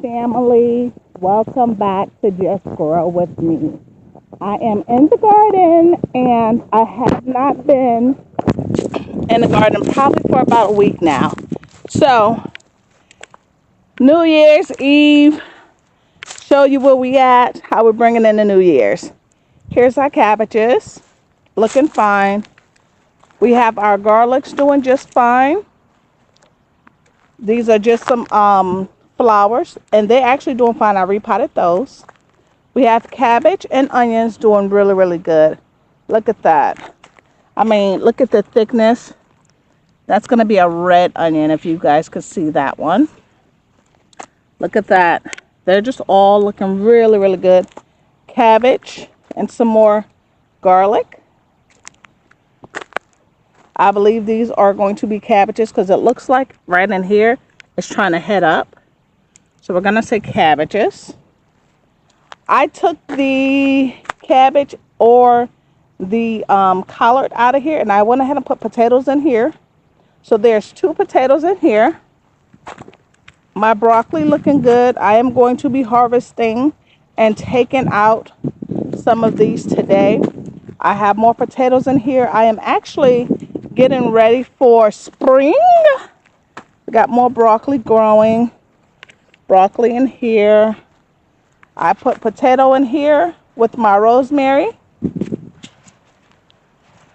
family. Welcome back to Just Grow with Me. I am in the garden and I have not been in the garden probably for about a week now. So, New Year's Eve, show you where we at, how we're bringing in the New Year's. Here's our cabbages, looking fine. We have our garlics doing just fine. These are just some flowers, and they're actually doing fine. I repotted those. We have cabbage and onions doing really, really good. Look at that. I mean, look at the thickness. That's going to be a red onion if you guys could see that one. Look at that. They're just all looking really, really good. Cabbage and some more garlic. I believe these are going to be cabbages because it looks like right in here it's trying to head up. So we're going to say cabbages. I took the cabbage or the collard out of here, and I went ahead and put potatoes in here. So there's 2 potatoes in here. My broccoli looking good. I am going to be harvesting and taking out some of these today. I have more potatoes in here. I am actually getting ready for spring. We got more broccoli growing. Broccoli in here. I put potato in here with my rosemary.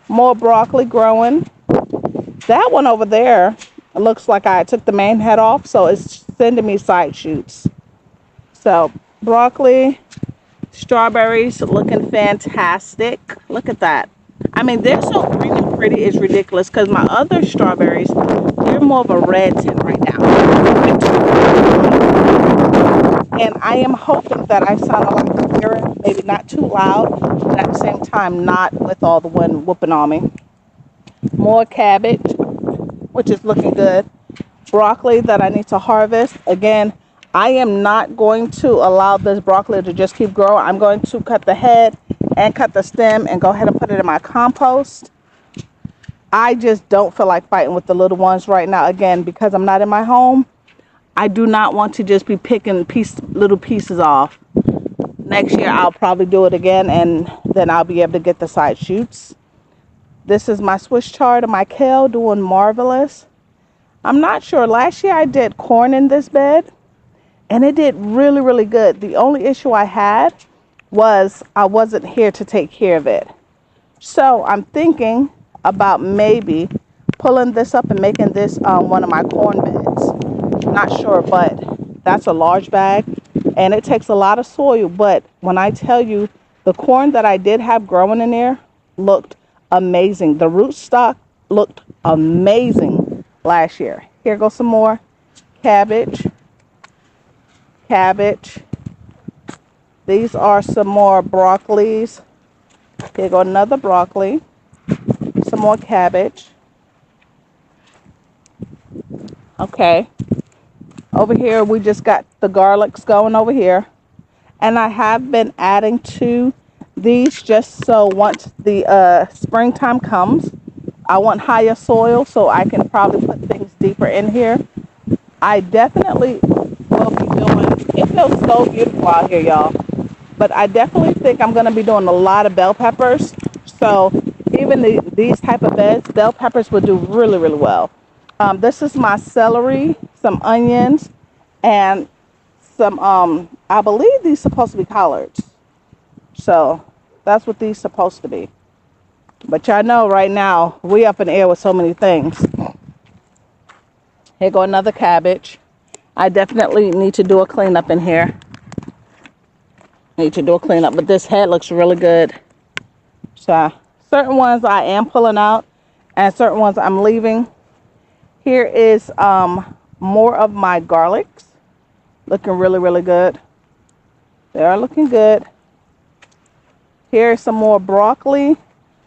More broccoli growing. That one over there looks like I took the main head off, so it's sending me side shoots. So broccoli, strawberries looking fantastic. Look at that. I mean, they're so green and pretty, it's ridiculous because my other strawberries, they're more of a red tint right now. And I am hoping that I sound a lot clearer, maybe not too loud, but at the same time not with all the wind whooping on me. More cabbage, which is looking good. Broccoli that I need to harvest. Again, I am not going to allow this broccoli to just keep growing. I'm going to cut the head and cut the stem and go ahead and put it in my compost. I just don't feel like fighting with the little ones right now. Again, because I'm not in my home, I do not want to just be picking little pieces off. Next year, I'll probably do it again, and then I'll be able to get the side shoots. This is my Swiss chard and my kale doing marvelous. I'm not sure. Last year, I did corn in this bed, and it did really, really good. The only issue I had was I wasn't here to take care of it. So I'm thinking about maybe pulling this up and making this one of my corn beds. Not sure, but that's a large bag and it takes a lot of soil. But when I tell you the corn that I did have growing in there looked amazing. The rootstock looked amazing last year. Here goes some more cabbage. These are some more broccolis. Here go another broccoli. Some more cabbage. Okay. Over here, we just got the garlics going over here. And I have been adding to these just so once the springtime comes, I want higher soil so I can probably put things deeper in here. I definitely will be doing, it feels so beautiful out here, y'all. But I definitely think I'm going to be doing a lot of bell peppers. So even these type of beds, bell peppers would do really, really well. This is my celery, some onions, and some, I believe these are supposed to be collards. So that's what these are supposed to be. But y'all know right now, we up in the air with so many things. Here go another cabbage. I definitely need to do a cleanup in here. But this head looks really good. So certain ones I am pulling out and certain ones I'm leaving. Here is more of my garlics. Looking really, really good. They are looking good. Here's some more broccoli,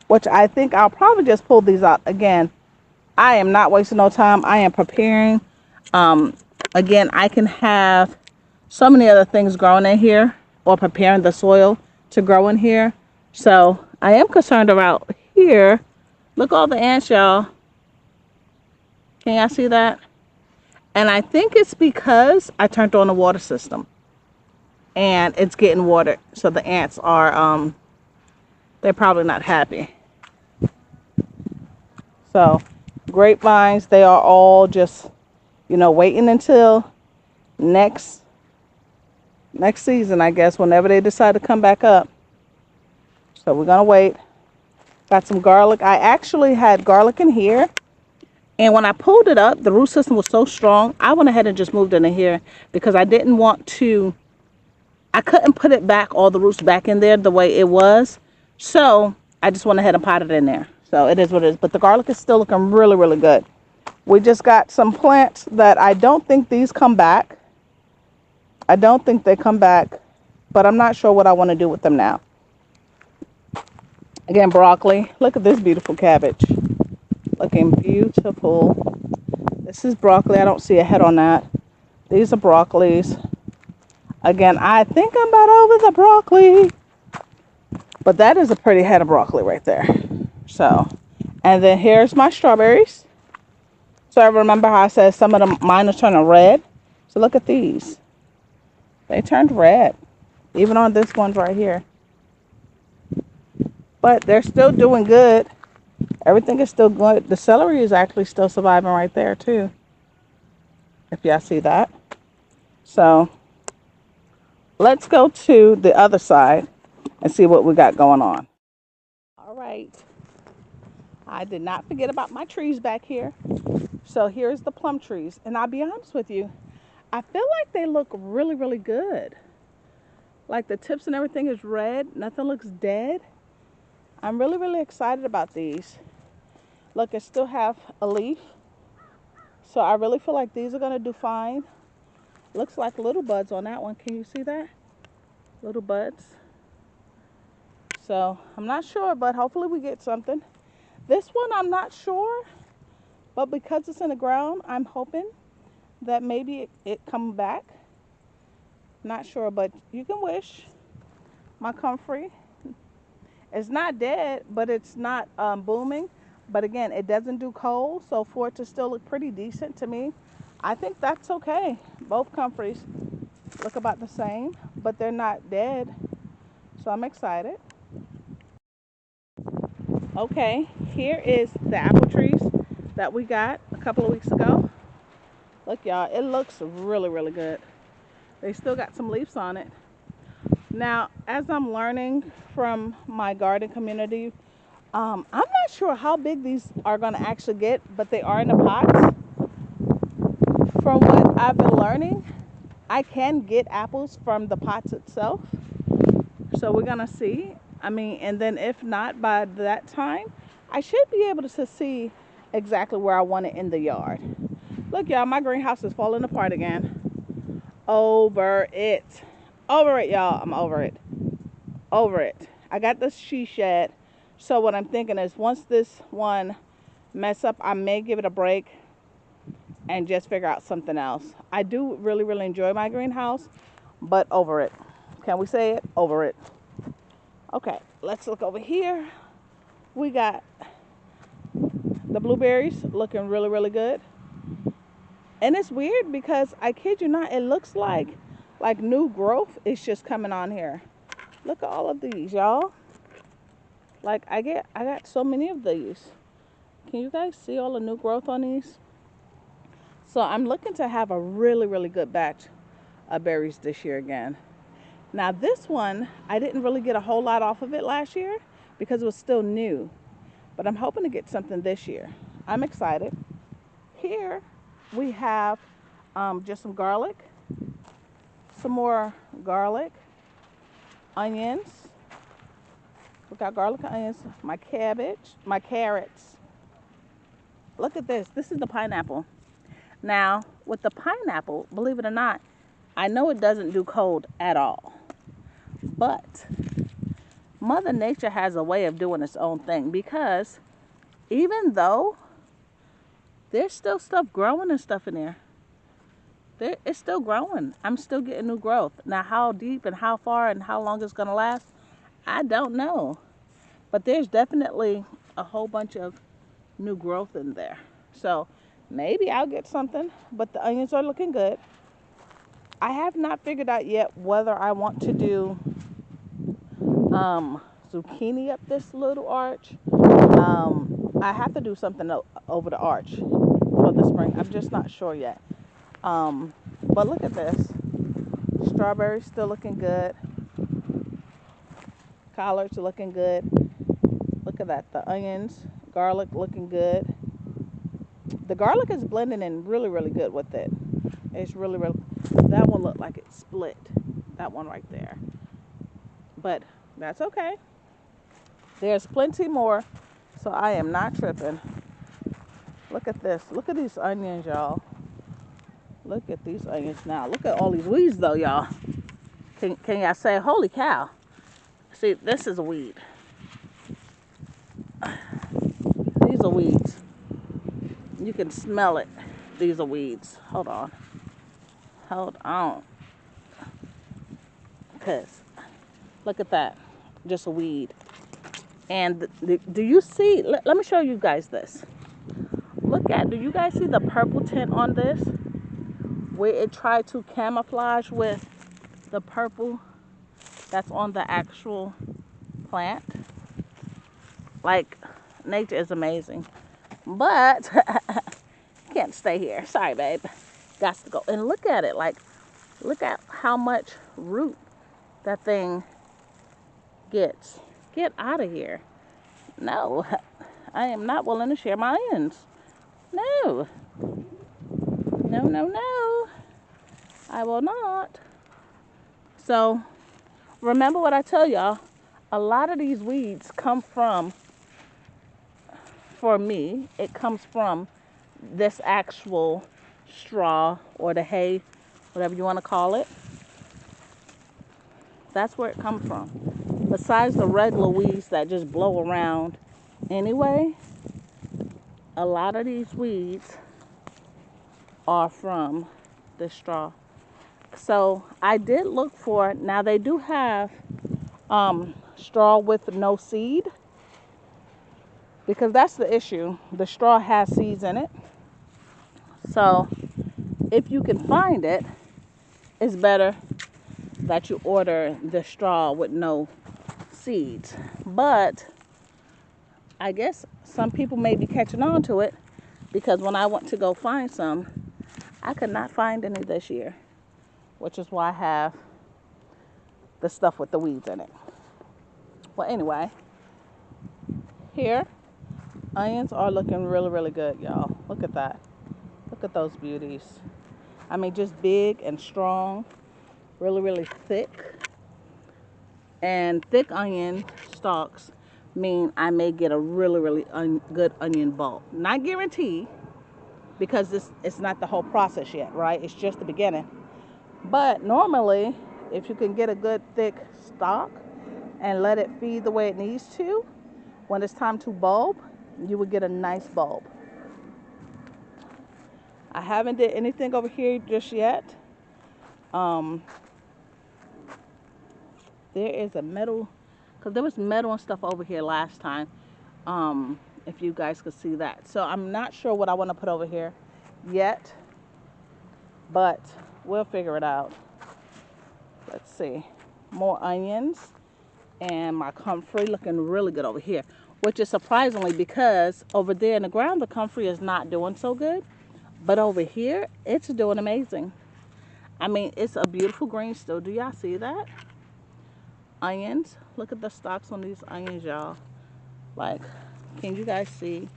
which I think I'll probably just pull these out. Again, I am not wasting no time. I am preparing. Again, I can have so many other things growing in here or preparing the soil to grow in here. So I am concerned about here. Look all the ants, y'all. Can y'all see that? And I think it's because I turned on the water system and it's getting watered. So the ants are, they're probably not happy. So grapevines, they are all just, waiting until next season, I guess, whenever they decide to come back up. So we're gonna wait. Got some garlic. I actually had garlic in here, and when I pulled it up, the root system was so strong, I went ahead and just moved it in here because I didn't want to, I couldn't put it back, all the roots back in there the way it was. So I just went ahead and potted it in there. So it is what it is. But the garlic is still looking really, really good. We just got some plants that I don't think these come back. I don't think they come back, but I'm not sure what I want to do with them now. Again, broccoli. Look at this beautiful cabbage. Looking beautiful. This is broccoli. I don't see a head on that. These are broccolis. Again, I think I'm about over the broccoli. But that is a pretty head of broccoli right there. So, and then here's my strawberries. So I remember how I said some of them, mine are turning red. So look at these. They turned red. Even on this one right here. But they're still doing good. Everything is still good. The celery is actually still surviving right there too. If y'all see that. So let's go to the other side and see what we got going on. All right. I did not forget about my trees back here. So here's the plum trees. And I'll be honest with you, I feel like they look really, really good. Like the tips and everything is red. Nothing looks dead. I'm really, really excited about these. Look, it still have a leaf. So I really feel like these are going to do fine. Looks like little buds on that one. Can you see that? Little buds. So I'm not sure, but hopefully we get something. This one I'm not sure, but because it's in the ground, I'm hoping that maybe it come back. Not sure, but you can wish. My comfrey. It's not dead, but it's not booming. But again, it doesn't do cold, so for it to still look pretty decent to me, I think that's okay. Both comfreys look about the same, but they're not dead. So I'm excited. Okay, here is the apple trees that we got a couple of weeks ago. Look, y'all, it looks really, really good. They still got some leaves on it. Now, as I'm learning from my garden community, I'm not sure how big these are going to actually get, but they are in the pots. From what I've been learning, I can get apples from the pots itself. So we're going to see. I mean, and then if not, by that time, I should be able to see exactly where I want it in the yard. Look, y'all, my greenhouse is falling apart again. Over it. Over it, y'all. I'm over it. Over it. I got this she shed. So what I'm thinking is once this one mess up, I may give it a break and just figure out something else. I do really, really enjoy my greenhouse, but over it. Can we say it? Over it. Okay, let's look over here. We got the blueberries looking really, really good. And it's weird because I kid you not, it looks like new growth is just coming on here. Look at all of these, y'all. Like I got so many of these. Can you guys see all the new growth on these? So I'm looking to have a really, really good batch of berries this year again. Now this one, I didn't really get a whole lot off of it last year because it was still new. But I'm hoping to get something this year. I'm excited. Here we have just some garlic, some more garlic, onions. We got garlic and onions, my cabbage, my carrots. Look at this. This is the pineapple. Now, with the pineapple, believe it or not, I know it doesn't do cold at all. But Mother Nature has a way of doing its own thing because even though there's still stuff growing and stuff in there, it's still growing. I'm still getting new growth. Now, how deep and how far and how long it's going to last, I don't know. But there's definitely a whole bunch of new growth in there. So Maybe I'll get something, but the onions are looking good. I have not figured out yet whether I want to do zucchini up this little arch. I have to do something over the arch for the spring. I'm just not sure yet. But look at this. Strawberries still looking good. Collards looking good. Look at that. The onions, garlic looking good. The garlic is blending in really, really good with it. It's really, really. That one looked like it split. That one right there. But that's okay. There's plenty more, so I am not tripping. Look at this. Look at these onions, y'all. Look at these onions now. Look at all these weeds, though, y'all. Can y'all say, holy cow? See, this is a weed. These are weeds. You can smell it. These are weeds. Hold on. Hold on. Because look at that. Just a weed. And do you see? Let me show you guys this. Do you guys see the purple tint on this? Where it tried to camouflage with the purple that's on the actual plant. Like, nature is amazing. But can't stay here. Sorry, babe. Got to go. And look at it. Like, look at how much root that thing gets. Get out of here. No, I am not willing to share my onions. No. No, no, no. I will not. So, remember what I tell y'all. A lot of these weeds come from, for me, it comes from this actual straw or the hay, whatever you want to call it. That's where it comes from. Besides the regular weeds that just blow around anyway, a lot of these weeds are from the straw. So I did look for, now they do have straw with no seed, because that's the issue. The straw has seeds in it. So if you can find it, it's better that you order the straw with no seeds. But I guess some people may be catching on to it, because when I went to go find some, I could not find any this year, which is why I have the stuff with the weeds in it. Well, anyway, here, onions are looking really, really good, y'all. Look at that. Look at those beauties. I mean, just big and strong, really, really thick. And thick onion stalks mean I may get a really, really good onion bulb. Not guaranteed, because it's not the whole process yet, right? It's just the beginning. But normally, if you can get a good thick stalk and let it feed the way it needs to, when it's time to bulb, you will get a nice bulb. I haven't did anything over here just yet. There is a metal, because there was metal and stuff over here last time. If you guys could see that. So I'm not sure what I want to put over here yet, but we'll figure it out. Let's see. More onions, and my comfrey looking really good over here, which is surprisingly, because over there in the ground the comfrey is not doing so good, but over here it's doing amazing. I mean, it's a beautiful green still. Do y'all see that? Onions. Look at the stalks on these onions, y'all. Like, can you guys see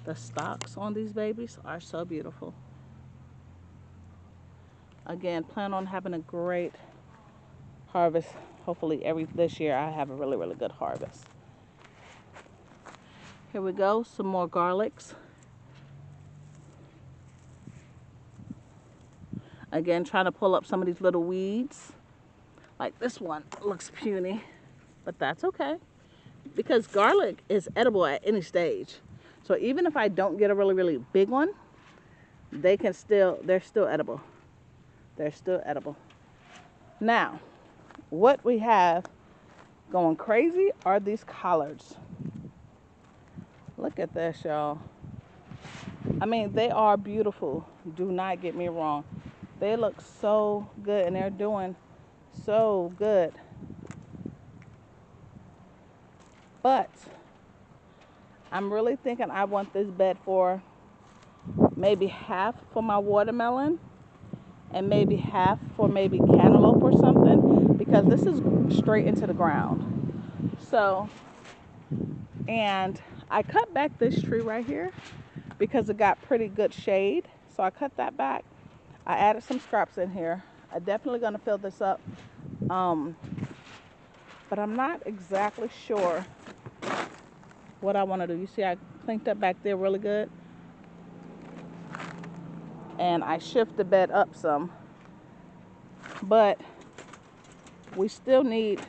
the stalks on these babies? Are so beautiful. Again, plan on having a great harvest. Hopefully this year I have a really, really good harvest. Here we go, some more garlics. Again, trying to pull up some of these little weeds. Like this one looks puny, but that's okay, because garlic is edible at any stage. So even if I don't get a really, really big one, they're still edible. They're still edible. Now, what we have going crazy are these collards. Look at this, y'all. I mean, they are beautiful. Do not get me wrong. They look so good and they're doing so good. But I'm really thinking I want this bed for maybe half for my watermelon and maybe half for maybe cantaloupe or something, because this is straight into the ground. So, and I cut back this tree right here because it got pretty good shade. So I cut that back. I added some scraps in here. I'm definitely going to fill this up. Um, but I'm not exactly sure what I want to do. You see, I cleaned up back there really good. And I shift the bed up some. But we still need,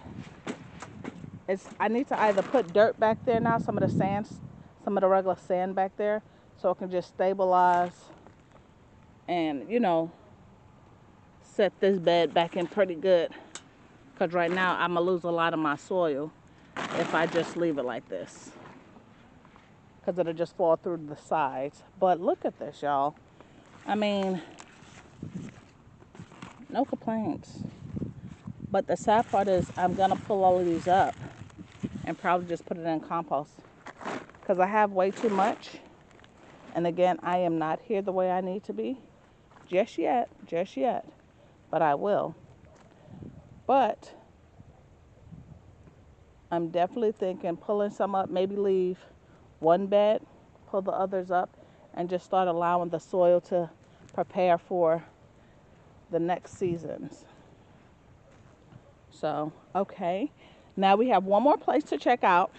I need to either put dirt back there now, some of the sand, some of the regular sand back there, so it can just stabilize and, you know, set this bed back in pretty good. Because right now I'm going to lose a lot of my soil if I just leave it like this. Because it'll just fall through the sides. But look at this, y'all. I mean, no complaints. But the sad part is I'm going to pull all of these up and probably just put it in compost. Because I have way too much. And again, I am not here the way I need to be. Just yet. But I will. But I'm definitely thinking pulling some up, maybe leave one bed, pull the others up, and just start allowing the soil to prepare for the next seasons. So, okay. Now we have one more place to check out.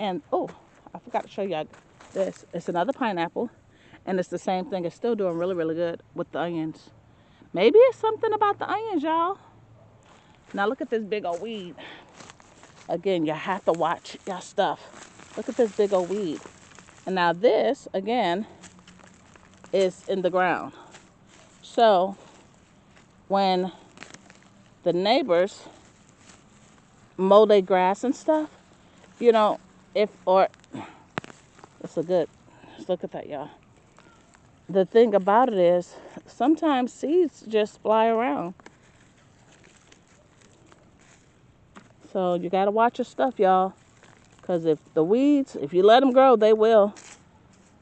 And, oh, I forgot to show you this. It's another pineapple. And it's the same thing. It's still doing really, really good with the onions. Maybe it's something about the onions, y'all. Now look at this big old weed. Again, you have to watch your stuff. Look at this big old weed. And now this, again, is in the ground. So when the neighbors mow their grass and stuff, you know, it's let's look at that, y'all. The thing about it is, sometimes seeds just fly around. So you got to watch your stuff, y'all. Because if you let them grow, they will.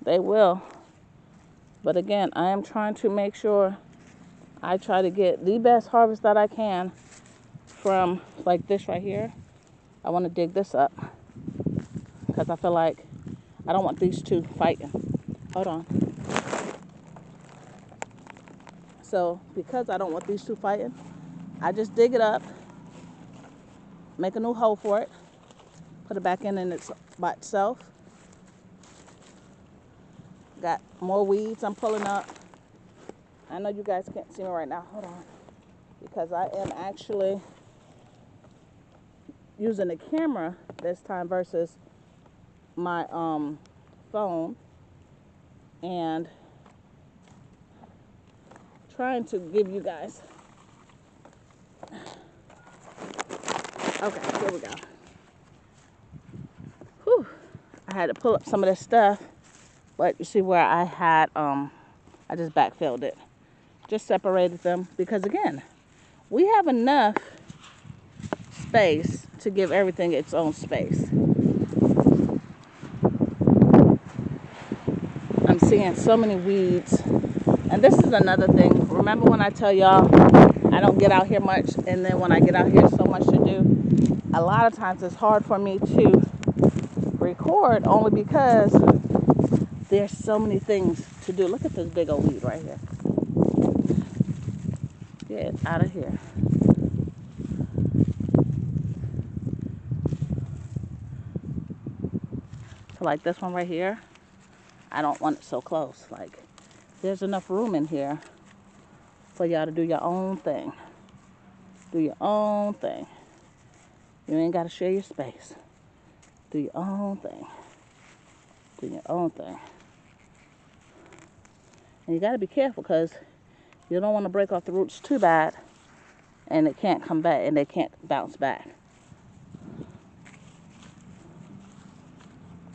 They will. But again, I am trying to make sure I try to get the best harvest that I can from like this right here. I want to dig this up because I feel like I don't want these two fighting. Hold on. So because I don't want these two fighting, I just dig it up, make a new hole for it, put it back in it's by itself. Got more weeds I'm pulling up. I know you guys can't see me right now. Hold on. Because I am actually using the camera this time versus my phone, and trying to give you guys. Okay, here we go. Whew. I had to pull up some of this stuff, but you see where I had I just backfilled it, just separated them, because again, we have enough space to give everything its own space. I'm seeing so many weeds. And this is another thing. Remember when I tell y'all I don't get out here much, and then when I get out here, so much to do. A lot of times it's hard for me to record only because there's so many things to do. Look at this big old weed right here. Get out of here. So like this one right here, I don't want it so close. Like, there's enough room in here for y'all to do your own thing. Do your own thing. You ain't got to share your space. Do your own thing. Do your own thing. And you got to be careful because you don't want to break off the roots too bad and it can't come back and they can't bounce back.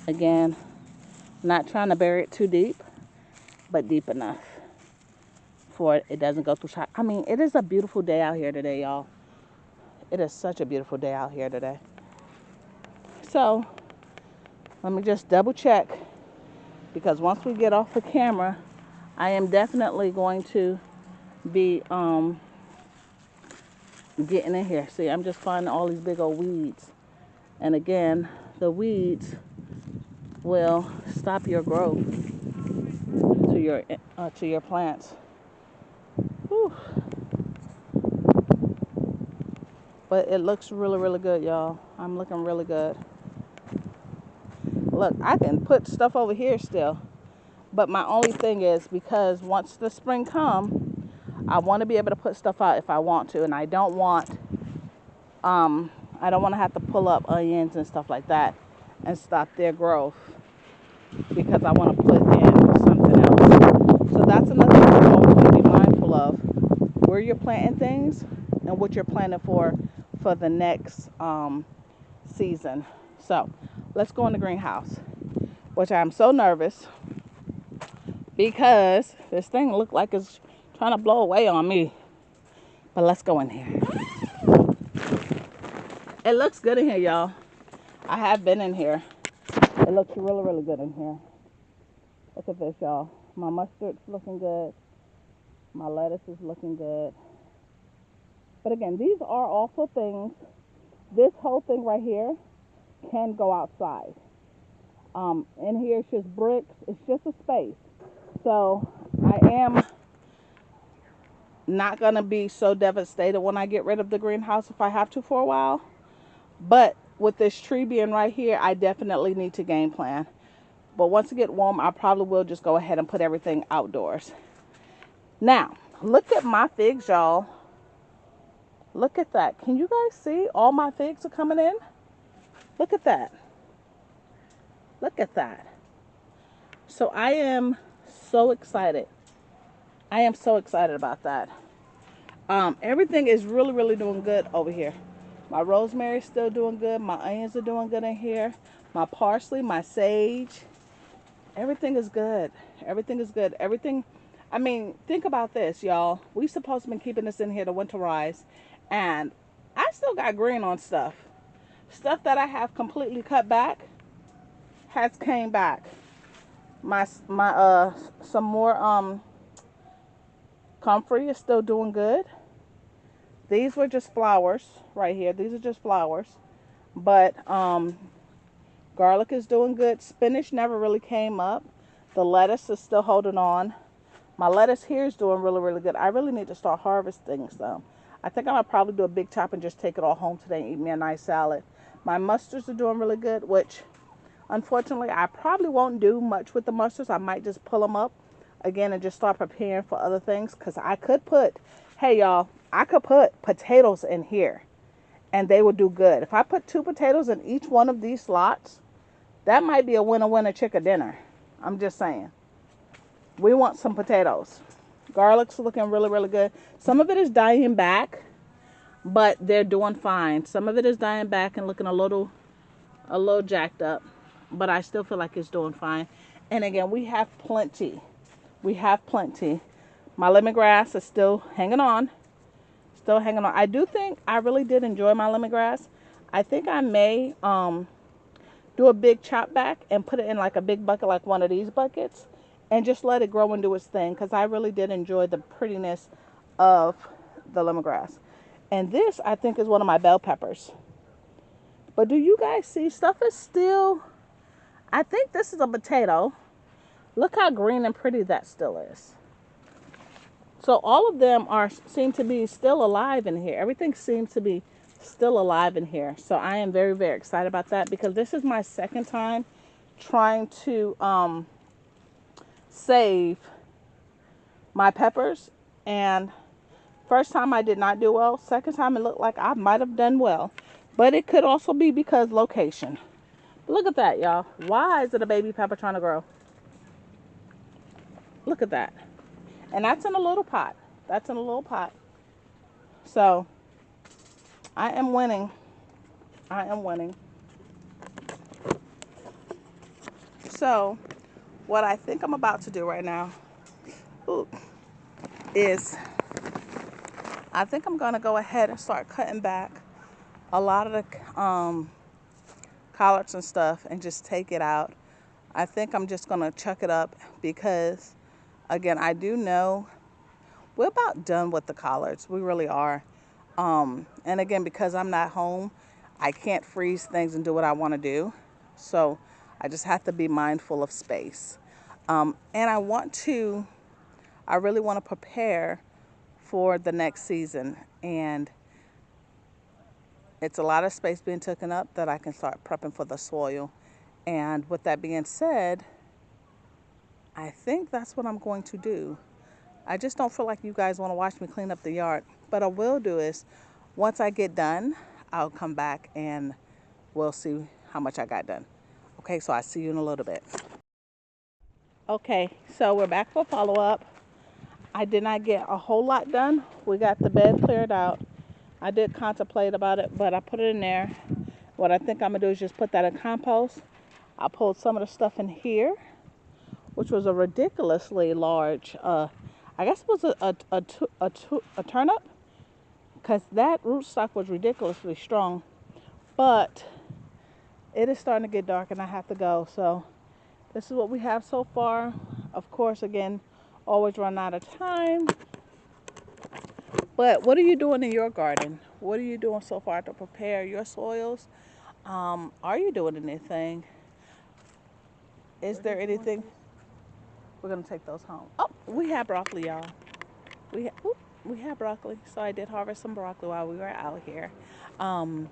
Again, Not trying to bury it too deep, but deep enough for it doesn't go through shot. I mean, it is a beautiful day out here today, y'all. It is such a beautiful day out here today. So let me just double check, because once we get off the camera, I am definitely going to be getting in here. See, I'm just finding all these big old weeds. And again, the weeds will stop your growth to your plants. Whew. But it looks really, really good, y'all. I'm looking really good. Look, I can put stuff over here still. But my only thing is, because once the spring comes, I want to be able to put stuff out if I want to. And I don't want to have to pull up onions and stuff like that and stop their growth, because I want to put in something else. So that's another thing you always want to be mindful of, where you're planting things and what you're planning for the next season. So let's go in the greenhouse, which I'm so nervous because this thing looked like it's trying to blow away on me. But let's go in here. It looks good in here, y'all. I have been in here. It looks really, really good in here. Look at this, y'all. My mustard's looking good. My lettuce is looking good. But again, these are also things. This whole thing right here can go outside. In here it's just bricks. It's just a space. So I am not going to be so devastated when I get rid of the greenhouse if I have to for a while. But with this tree being right here, I definitely need to game plan. But once it gets warm, I probably will just go ahead and put everything outdoors. Now, look at my figs, y'all. Look at that. Can you guys see? All my figs are coming in. Look at that. Look at that. So I am so excited. I am so excited about that. Everything is really, really doing good over here. My rosemary is still doing good. My onions are doing good in here. My parsley, my sage. Everything is good. Everything is good. Everything. I mean, think about this, y'all. We supposed to be keeping this in here to winterize. And I still got green on stuff. Stuff that I have completely cut back has came back. Some more comfrey is still doing good. These were just flowers right here. These are just flowers. But garlic is doing good. Spinach never really came up. The lettuce is still holding on. My lettuce here is doing really, really good. I really need to start harvesting some. I think I'm going to probably do a big chop and just take it all home today and eat me a nice salad. My mustards are doing really good, which unfortunately I probably won't do much with the mustards. I might just pull them up again and just start preparing for other things, because I could put, hey y'all, I could put potatoes in here and they would do good. If I put 2 potatoes in each one of these slots, that might be a winner chicken dinner. I'm just saying. We want some potatoes. Garlic's looking really, really good. Some of it is dying back, but they're doing fine. Some of it is dying back and looking a little jacked up, but I still feel like it's doing fine. And again, we have plenty. We have plenty. My lemongrass is still hanging on. Still hanging on. I do think I really did enjoy my lemongrass. I think I may do a big chop back and put it in like a big bucket, like one of these buckets, and just let it grow and do its thing, because I really did enjoy the prettiness of the lemongrass. And this, I think, is one of my bell peppers. But do you guys see, stuff is still, I think this is a potato. Look how green and pretty that still is. So all of them seem to be still alive in here. Everything seems to be still alive in here. So I am very, very excited about that, because this is my second time trying to save my peppers. And first time I did not do well. Second time it looked like I might have done well. But it could also be because location. Look at that, y'all. Why is it a baby pepper trying to grow? Look at that. And that's in a little pot. That's in a little pot. So I am winning. I am winning. So what I think I'm about to do right now, ooh, is I think I'm gonna go ahead and start cutting back a lot of the collards and stuff and just take it out. I think I'm just gonna chuck it up because, again, I do know we're about done with the collards. We really are. And again, because I'm not home, I can't freeze things and do what I want to do. So I just have to be mindful of space. And I really want to prepare for the next season. And it's a lot of space being taken up that I can start prepping for the soil. And with that being said, I think that's what I'm going to do. I just don't feel like you guys want to watch me clean up the yard. But I will do is once I get done, I'll come back and we'll see how much I got done. Okay, so I'll see you in a little bit. Okay, so we're back for follow up. I did not get a whole lot done. We got the bed cleared out. I did contemplate about it, but I put it in there. What I think I'm gonna do is just put that in compost. I pulled some of the stuff in here, which was a ridiculously large, I guess it was a turnip, because that rootstock was ridiculously strong. But it is starting to get dark and I have to go. So this is what we have so far. Of course, again, always run out of time. But what are you doing in your garden? What are you doing so far to prepare your soils? Are you doing anything? Is there anything? We're gonna take those home. Oh, we have broccoli, y'all. We have broccoli. So I did harvest some broccoli while we were out here. Um,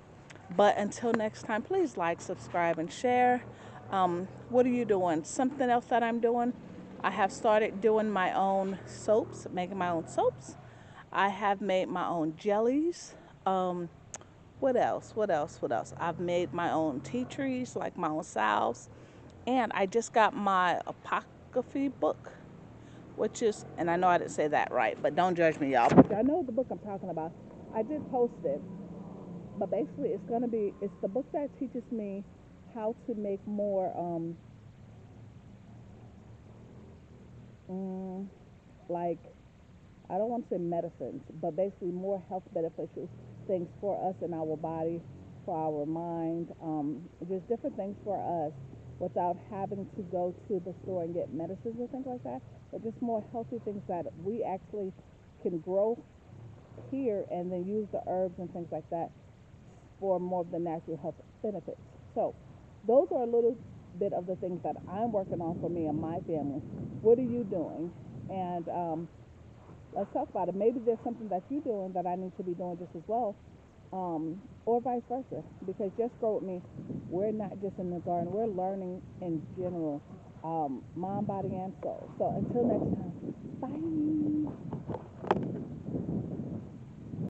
but until next time, please like, subscribe, and share. What are you doing? Something else that I'm doing? I have started doing my own soaps, making my own soaps. I have made my own jellies. Um, what else? What else? What else? I've made my own tea trees, like my own salves. And I just got my apocryphy book, which is, and I know I didn't say that right, but don't judge me, y'all. But y'all know the book I'm talking about. I did post it, but basically it's the book that teaches me how to make more, mm, like, I don't want to say medicines, but basically more health beneficial things for us in our body, for our mind, just different things for us without having to go to the store and get medicines or things like that, but just more healthy things that we actually can grow here and then use the herbs and things like that for more of the natural health benefits. So those are a little bit of the things that I'm working on for me and my family. What are you doing? And let's talk about it. Maybe there's something that you're doing that I need to be doing just as well, or vice versa. Because just go with me, we're not just in the garden, we're learning in general, mind, body, and soul. So until next time, bye.